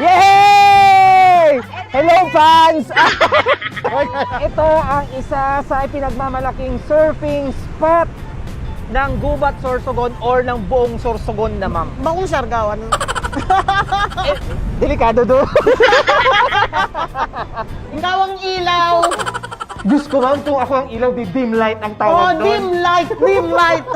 Yay! Hello fans! Ito ang isa sa pinagmamalaking surfing spot ng Gubat, Sorsogon or ng buong Sorsogon na ma'am. Bakong Siargao, ano? Delikado do. Ikaw ang ilaw! Diyos ko ma'am, kung ako ang ilaw, di dim light ang Oh, tawag doon. dim light, dim light!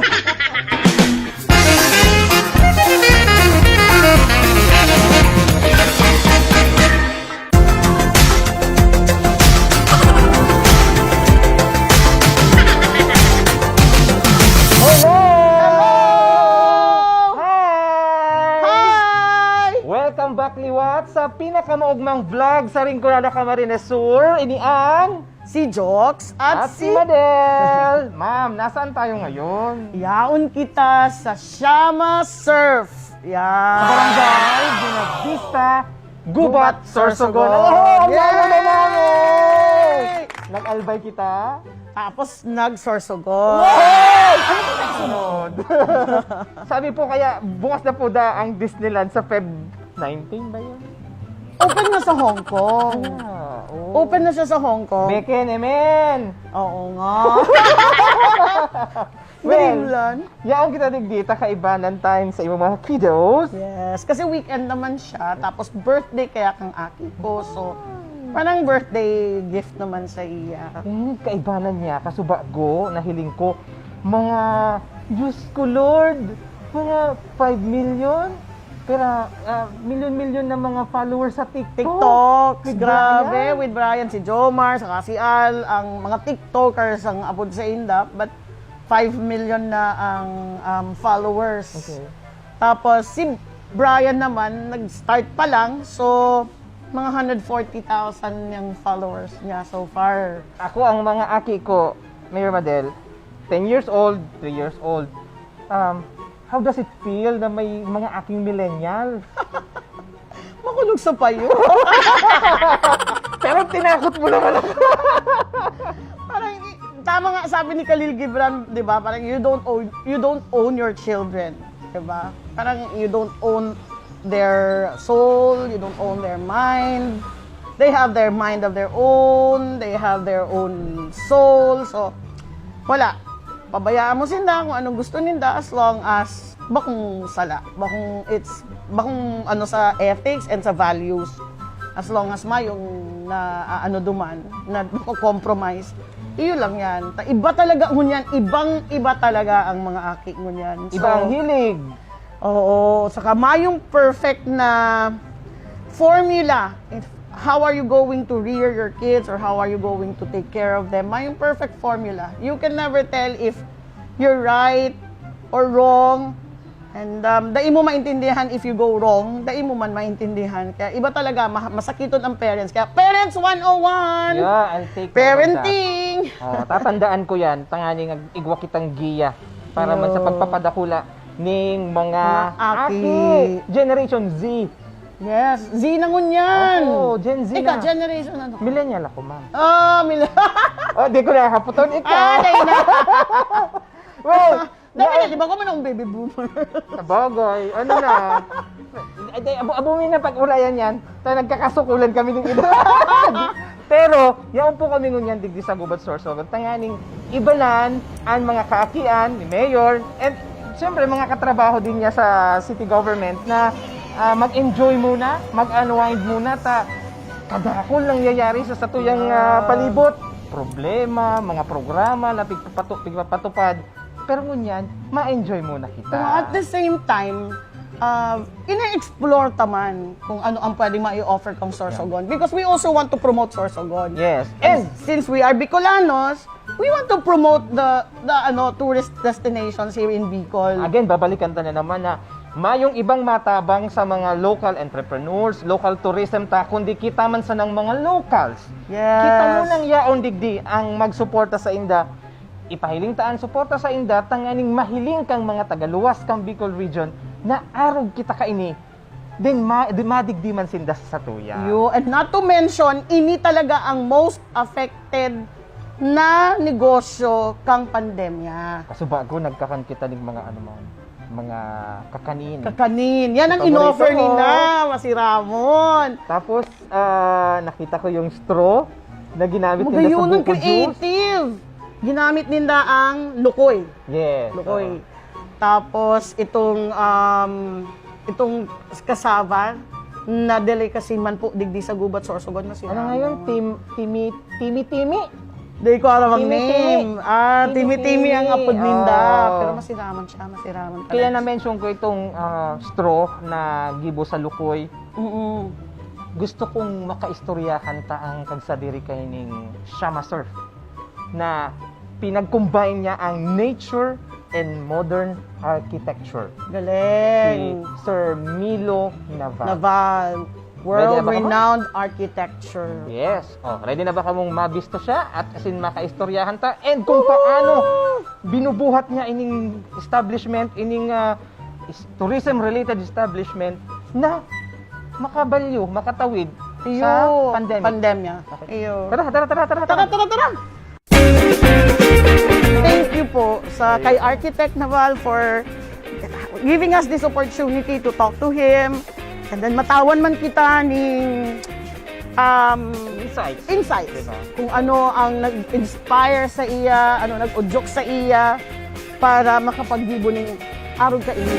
Hello! Hi! Hi! Welcome back liwat sa pinakamaugmang vlog sa Rinconada, Camarines Sur. Ini ang Si Jox at si Madel. Ma'am, nasaan tayo ngayon? Yaon kita sa Siama Surf. Yan. Sa Barangay Binagdista, Gubat, Sorsogon. Sorsogon. Oh, ang Yay! lalo na namin! Nag-albay kita. Tapos nag-Sorsogon. Ano po nagsunod? Sabi po kaya, bukas na po ang Disneyland sa Feb 19 ba yun? Open na sa Hong Kong. Oh. Open na siya sa Hong Kong. Beken, amen! Oo nga. Well, Dreamland. yaong kita digdita kaibanan time sa imong mga kiddos. Yes, kasi weekend naman siya. Tapos birthday kaya kang aki ko. So, parang birthday gift naman sa iya. Kaibanan niya, kasuba ko, nahiling ko, mga, Diyos ko Lord, mga 5 million, pero milyon-milyon na mga followers sa TikTok. TikTok, With grabe, Brian. with Brian, si Jomar, saka si Al, ang mga TikTokers ang abot sa Indap, but 5 million na ang followers. Okay. Tapos si Brian naman, nag-start pa lang, so mga 140,000 yung followers niya so far. Ako, ang mga aki ko, Mayor Madel, 10 years old, 3 years old, how does it feel na may mga aking millennial? Makulog sa payo. Pero tinakot mo naman ako. Parang tama nga sabi ni Khalil Gibran, 'di ba? Parang you don't own your children, 'di ba? Parang you don't own their soul, you don't own their mind. They have their mind of their own, they have their own soul. So wala. Pabayaan mo sila kung anong gusto nila as long as bakong sala, bakong ano sa ethics and sa values. As long as mayong na ano duman, na compromise, iyon lang yan. Iba talaga ngunyan, ibang-iba talaga ang mga aki ngunyan. So, Iba ang hilig. oo, saka mayong perfect na formula. How are you going to rear your kids or how are you going to take care of them? Mayong perfect formula. You can never tell if you're right or wrong. And dai mo maintindihan if you go wrong, dai mo man maintindihan. Kaya iba talaga, masakiton ang parents. Kaya Parents 101! Yeah, I'll take Parenting! tatandaan ko yan, tangani igwa kitang giya para man sa pagpapadakula ning mga aki. Generation Z. Yes, Z na ngunyan! Oo, Gen Z Ika, na. generation ano? Millennial ako, ma'am. Oh, Di ko nakaputon ikaw. dahil na. Well, Dahil na, di ba ko man ang baby boomer? sabagay, ano na. Abumin na pag-ulayan yan. Tayo nagkakasukulan kami ng iba. Pero, yaon po kami ngunyan digdi sa Gubat Sorsogon. Tanganing ibanan ang mga kaakian ni Mayor and siyempre mga katrabaho din niya sa city government na mag-enjoy muna, mag-unwind muna kadakol lang yayari sa satuyang palibot. Problema, mga programa na pigpapatupad. Pero ngunyan, ma-enjoy muna kita. At the same time, ina-explore taman kung ano ang pwedeng ma-i-offer kang Sorsogon. Because we also want to promote Sorsogon. Yes. And since we are Bicolanos, we want to promote the tourist destinations here in Bicol. Again, babalikan ta na naman na mayong ibang matabang sa mga local entrepreneurs, local tourism kundi kita man sa ng mga locals. Yes. Kita mo nang yaon digdi ang magsuporta sa inda. Ipahiling taan suporta sa inda, tanganing mahiling kang mga tagaluwas kang Bicol region na arog kita kaini. Then madigdi man sinda sa satuya. And not to mention, ini talaga ang most affected na negosyo kang pandemya. Kaso bago nagkakan kita ng mga ano mo. mga kakanin. Kakanin. Yan ang Paborito in-offer ko. nila, Masiramon. Tapos, nakita ko yung straw na ginamit nila sa Magayon ng buko juice. creative. Ginamit nila ang lukoy. Yes. Lukoy. Tapos itong cassava na delicacy man po digdi sa gubat Sorsogon Masiramon. Ano ngayon? Timi-timi? Di ko alam ang Timi-timi. name. Timi-timi ang apod ninda. Oo. Pero masiraman siya, masiraman talaga. Kaya na-mention ko itong straw na gibo sa lukoy. Mm-mm. Gusto kong makaistoryahan ta ang kagsadiri kay ning Shama Surf na pinag-combine niya ang nature and modern architecture. Si Galing. Sir Milo Naval. Naval. Ready na ba ka, World-renowned architecture. Yes. Oh, ready na ba ka mong mabisto siya at asin makaistoryahan ta and kung paano binubuhat niya ining establishment, ining tourism-related establishment na makabalyo, makatawid sa pandemic. Pandemya. Okay. Iyo. Tara. Tara. Thank you po kay Architect Naval for giving us this opportunity to talk to him. And then matawan man kita ning insights Diba? kung ano ang nag-inspire sa iya, ano nag-udyok sa iya para makapaggibo ning arog ka ini.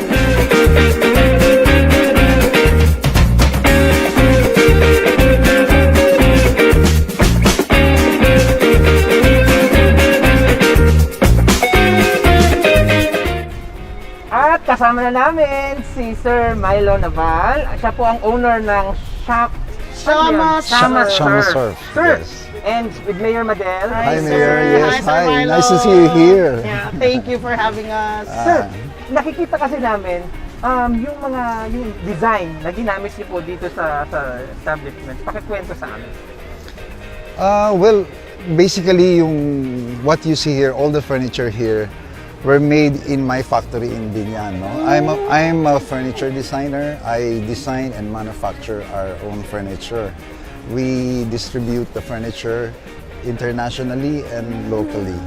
At kasama na namin si Sir Milo Naval. Siya po ang owner ng Shama Surf. Surf, Sir. yes. And with Mayor Madel. Hi, sir. Mayor. Yes, Sir hi. Milo. Nice to see you here. Yeah, thank you for having us. Sir, nakikita kasi namin yung design na ginamit niyo po dito sa establishment. Pakikwento sa amin. Well, basically, what you see here, all the furniture here, were made in my factory in Binyan. No? I'm a furniture designer. I design and manufacture our own furniture. We distribute the furniture internationally and locally.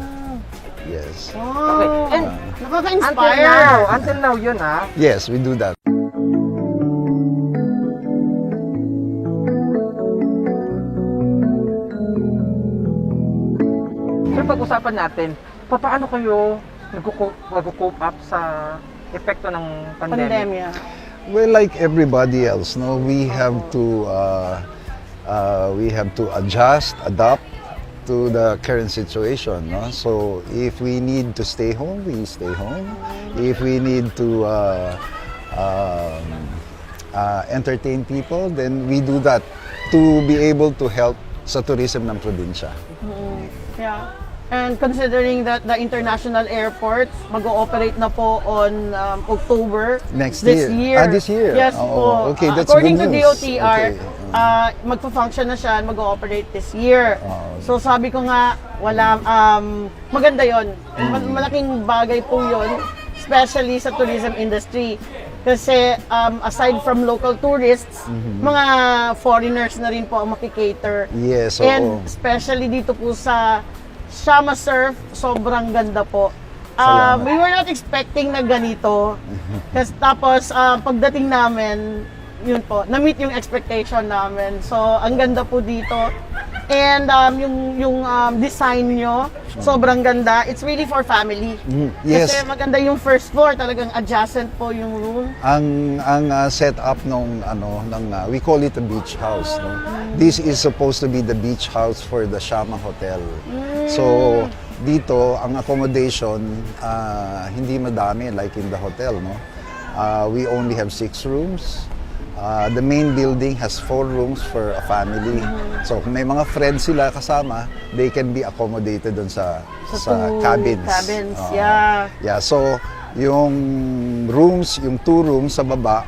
Yes. Okay. Wow. And Nakaka-inspire. until now yun Yes, we do that. Sir, pag-usapan natin, paano kayo nag-cope up sa epekto ng pandemic? Pandemya. Well, like everybody else, no, we have to adjust, adapt to the current situation. No? So if we need to stay home, we stay home. If we need to entertain people, then we do that to be able to help sa tourism ng probinsya. Yeah. And considering that the international airports mag-ooperate na po on October Next this year. year. This year. Yes Oh, po. okay, that's according good to news. DOTR, Okay. magpo-function na siya and mag-ooperate this year. Oh, okay. So sabi ko nga, maganda yon. Malaking bagay po yon, especially sa tourism industry. Kasi aside from local tourists, mga foreigners na rin po ang makikater. Yes, And oo. especially dito po sa Shama Surf, sobrang ganda po. Salamat. We were not expecting na ganito. Tapos pagdating namin, yun po, na-meet yung expectation namin. So, ang ganda po dito. And yung design nyo, sobrang ganda. It's really for family. Yes. Kasi maganda yung first floor, talagang adjacent po yung room. Ang setup we call it a beach house, no. This is supposed to be the beach house for the Shama Hotel. So dito ang accommodation hindi madami like in the hotel, no. We only have 6 rooms. The main building has 4 rooms for a family. So kung may mga friends sila kasama, they can be accommodated dun sa two cabins. cabins, Oo. yeah. Yeah, so yung rooms, yung 2 rooms sa baba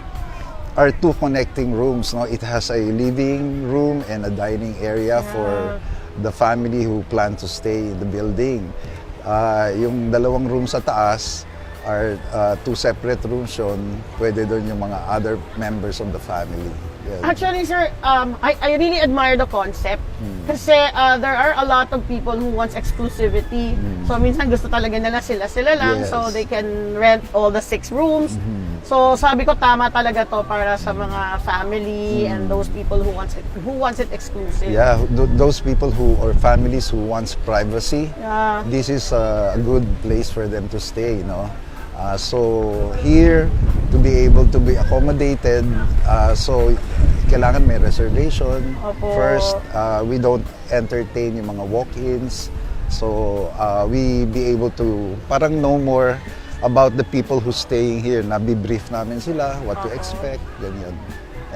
are 2 connecting rooms, no. It has a living room and a dining area for the family who plan to stay in the building. Yung 2 rooms sa taas are 2 separate rooms yun. Pwede doon yung mga other members of the family. Yeah. Actually, sir, I really admire the concept. Kasi there are a lot of people who wants exclusivity. So, minsan gusto talaga nila sila lang. Yes. So, they can rent all the 6 rooms. So, sabi ko, tama talaga to para sa mga family and those people who wants it exclusive. Yeah, those people or families who wants privacy, Yeah. this is a good place for them to stay, so here, to be able to be accommodated, so kailangan may reservation. Opo. First, we don't entertain yung mga walk-ins. So, we be able to parang know more about the people who staying here. Nabibrief namin sila, what to expect, ganyan,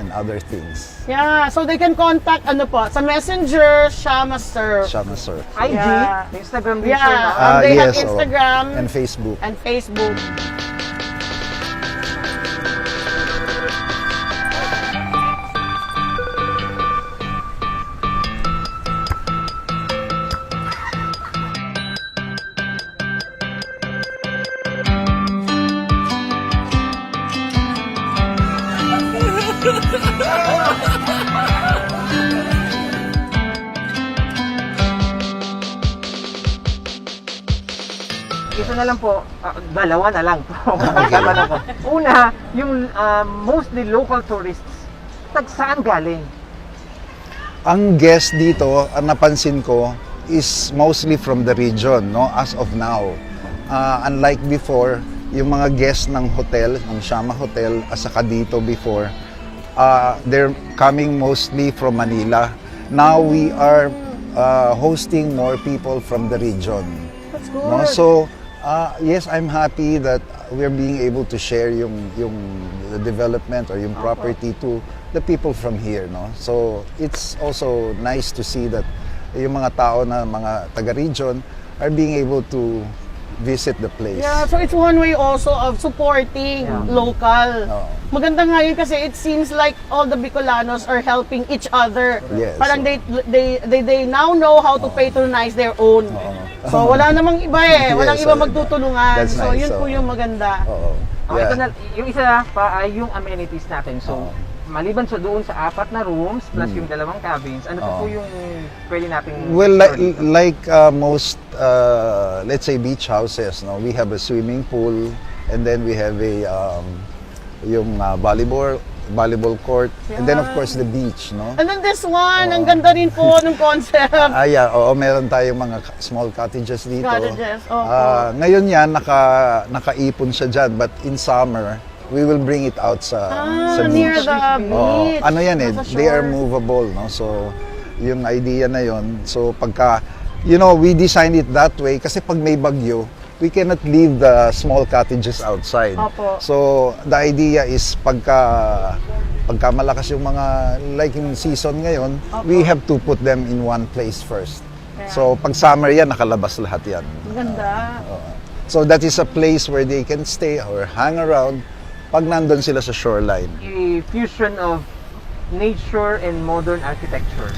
and other things. Yeah, so they can contact, sa Messenger, Shama Surf. Shama Surf. IG, Yeah. Instagram din siya, Yeah, no? they have Yes, Instagram and Facebook. and Facebook. Isa na lang po, dalawa na lang po. Magkakaroon ako. Una, yung mostly local tourists, saan galing? Ang guest dito, ang napansin ko, is mostly from the region, as of now. Unlike before, yung mga guests ng hotel, ng Shama Hotel, saka dito before, they're coming mostly from Manila. Now we are hosting more people from the region. That's No? good. So, yes, I'm happy that we're being able to share yung the development or yung property to the people from here, no? So, it's also nice to see that yung mga tao na mga taga-region are being able to visit the place. Yeah, so it's one way also of supporting local. Oo. Maganda nga yun kasi it seems like all the Bicolanos are helping each other. Yes. Parang they now know how to patronize their own. So wala namang iba walang Yes, iba so magtutulungan. that's So nice, yun po oo. yung maganda. Oo. Oh, ito na, yung isa pa ay yung amenities natin. So, Oo. maliban sa doon sa 4 na rooms plus yung 2 cabins, ano pa po Oo. yung pwede nating Well, explore dito? like most, let's say beach houses, no, we have a swimming pool, and then we have a yung volleyball court, and then of course the beach, no. And then this one, ang ganda rin po ng concept. Yeah, meron tayong mga small cottages dito. Cottages, opo. Ngayon yan, nakaipon siya dyan, but in summer, we will bring it out sa Near beach. the Oo. beach. Ano yan Nasa they are shore. movable, no? So, yung idea na yon. So, pagka, we designed it that way kasi pag may bagyo, we cannot leave the small cottages outside. Opo. So, the idea is pagka malakas yung mga, like yung season ngayon, we have to put them in one place first. So, pag summer yan, nakalabas lahat yan. Maganda. So, that is a place where they can stay or hang around pag nandun sila sa shoreline. A fusion of nature and modern architecture.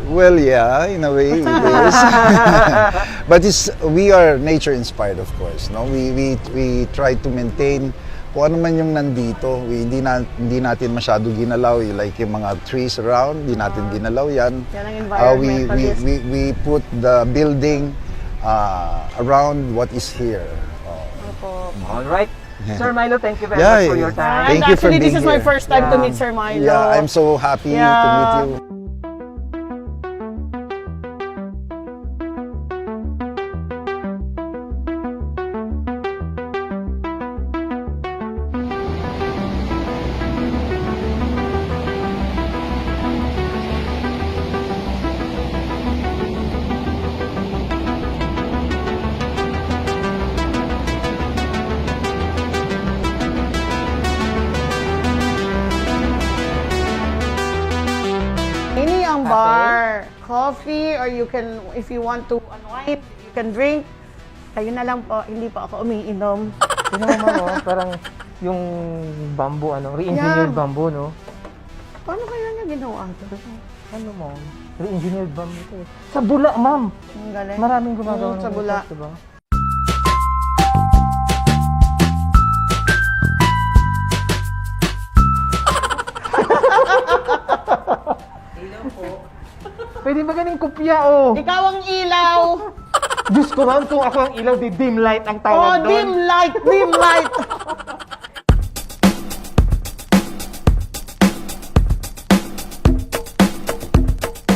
Well, yeah, in a way it is. But we are nature inspired, of course. No, we try to maintain kung ano man yung nandito. Hindi natin masyado ginalaw, like yung mga trees around, hindi natin ginalaw yan. Yan ang environmentalist. We put the building around what is here. All right. Sir Milo, thank you very Yeah, much for your time. Thank And you for actually, this being is my here. first time to Yeah. meet Sir Milo. Yeah, I'm so happy to meet Yeah. you. Ini ang bar. Coffee, or you can, if you want to unwind, you can drink. Kayo na lang po, hindi po ako umiinom. Tingnan mo, no? Parang yung bamboo, re-engineered Yeah. bamboo, no? Paano kaya niya ginawa ito? Ano mo? Re-engineered bamboo to. Sa bula, ma'am. Ang galing. Maraming gumagawa Oo, sa ng bula. ganito, diba? Pwede ba ganing kopya, oh? Ikaw ang ilaw. Diyos ko man, kung ako ang ilaw, di dim light ang Oh, tawag doon. dim light, dim light.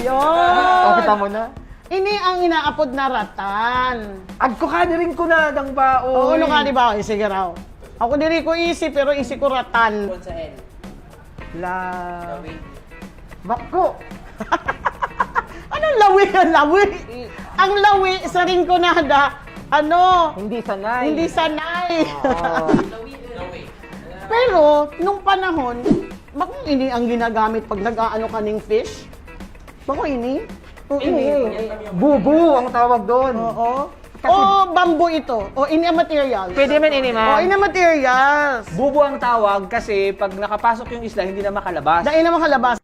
O, kita Yun. mo na. Ini ang inaapod na ratan. Agko ka rin ko na ng bao. Oo, ano ka, di ba? Okay, sige raw. Ako diri ko isi, pero isi ko ratan. Sa L. La... Bako. Anong lawi ang lawi? Ang lawi sa rin ko nada, ano, Hindi sanay. hindi sanay. Oo. Pero, nung panahon, bako ini ang ginagamit pag nag-aano ka ng fish? Bako ini? Oo. Bubu ang tawag doon. Oo. O bamboo ito. O ini ang material. Pwede man ini, O ma'am. ini ang materials. Bubo ang tawag kasi pag nakapasok yung isla, hindi na makalabas. Dahil na makalabas.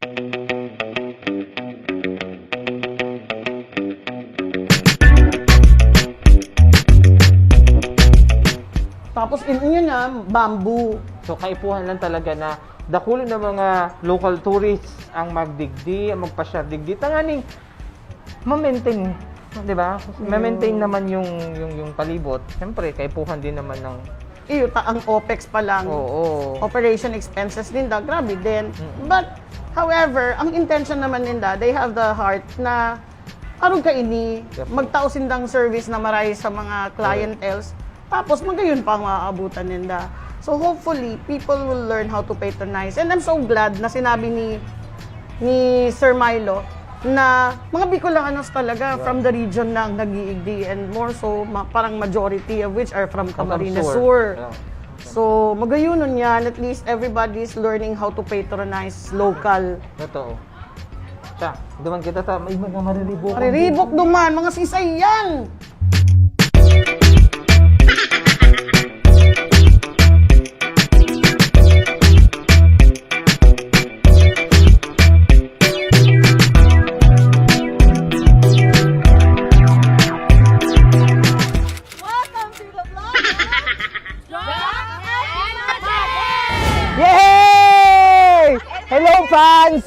Tapos inyo na, bamboo. So kaipuhan lang talaga na dakulo ng mga local tourists ang magdigdi, ang magpasyar digdi. Tanganing ma-maintain, 'di ba? Ma-maintain naman yung palibot. Siyempre, kaipuhan din naman ng Iyo, ang OPEX pa lang. oo. Operation expenses nila, grabe din. But, however, ang intention naman nila, they have the heart na aron ka ini, magtaos indang service na maray sa mga clientels, tapos magayon pa ang maaabutan nila. So hopefully, people will learn how to patronize. And I'm so glad na sinabi ni Sir Milo na mga Bicolanos talaga from the region na ang nag-iigdi, and more so, parang majority of which are from Camarines Sur. Yeah. So, magayunon yan. At least everybody's learning how to patronize local. Totoo. Siya, duman kita sa may mga mariribok. Mariribok duman, mga sisay yan! Yay! Hello, fans!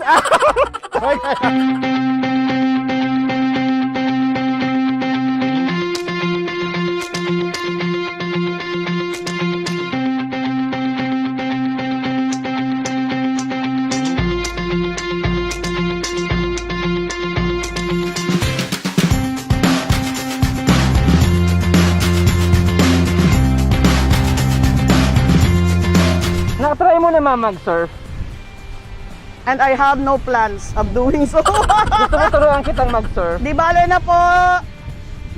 Nakatry mo naman mag-surf. And I have no plans of doing so. Gusto mo turuan kitang mag-surf? Di bale na po.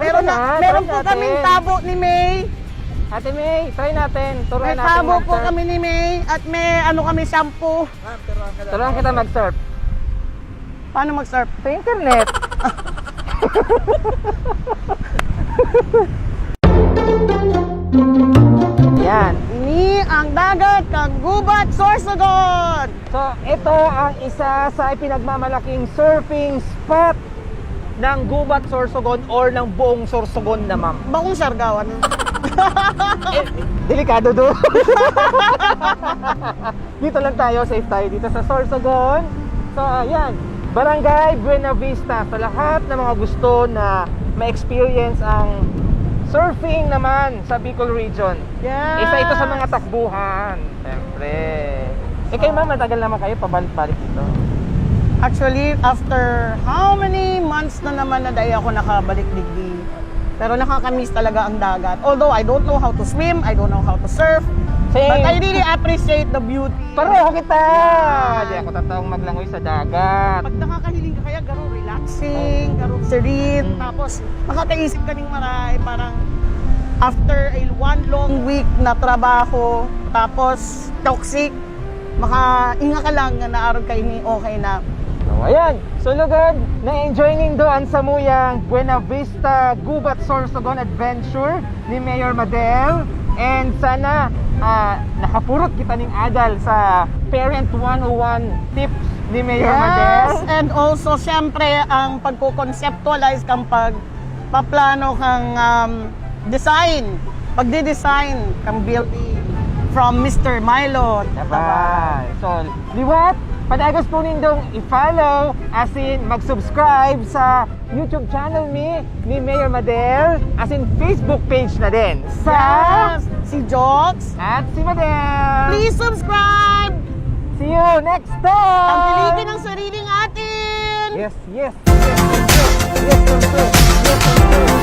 Meron na, meron try po natin. kaming tabo ni May. Ate May, try natin. May Turuan natin tabo po mag-surf. kami ni May at may ano kami shampoo. Turuan kita mag-surf. Paano mag-surf? Sa internet. Yan. Ini ang dagat kang gubat Sorsogon. So, ito ang isa sa pinagmamalaking surfing spot ng Gubat Sorsogon or ng buong Sorsogon na, ma'am. Bakong Siargawan. Delikado doon. Dito lang tayo, safe tayo dito sa Sorsogon. So, ayan. Barangay Buena Vista. Sa lahat ng mga gusto na ma-experience ang surfing naman sa Bicol Region. Yes. Isa ito sa mga takbuhan. Siyempre. Kayo ma'am, matagal naman kayo pabalik-balik dito. Actually, after how many months na naman na dahil ako nakabalik digdi. Pero nakakamiss talaga ang dagat. Although I don't know how to swim, I don't know how to surf, Same. but I really appreciate the beauty. Pareho kita! Di ako tataong maglangoy sa dagat. Pag nakakahiling ka kaya, garo relaxing, garo serene, tapos makakaisip ka ng maray, parang after a one long week na trabaho, tapos toxic, makainga ka lang na naaron kayo ni okay na. So, ayan. Sulugod, na-enjoy nin doon sa muyang Buena Vista Gubat Sorsogon Adventure ni Mayor Madel. And sana nakapurot kita ning adal sa Parent 101 tips ni Mayor Madel. Yes, and also, syempre, ang pagko-conceptualize kang pagpaplano kang design, pagde-design kang building from Mr. Milo. Diba? So, liwat, padagos po nindong i-follow, as in mag-subscribe sa YouTube channel ni Mayor Madel, as in Facebook page na din. Yes! Si Jox. At si Madel. Please subscribe! See you next time! Ang piligin ng sariling atin! Yes, yes, yes, yes, yes, yes, yes, yes, yes, yes, yes.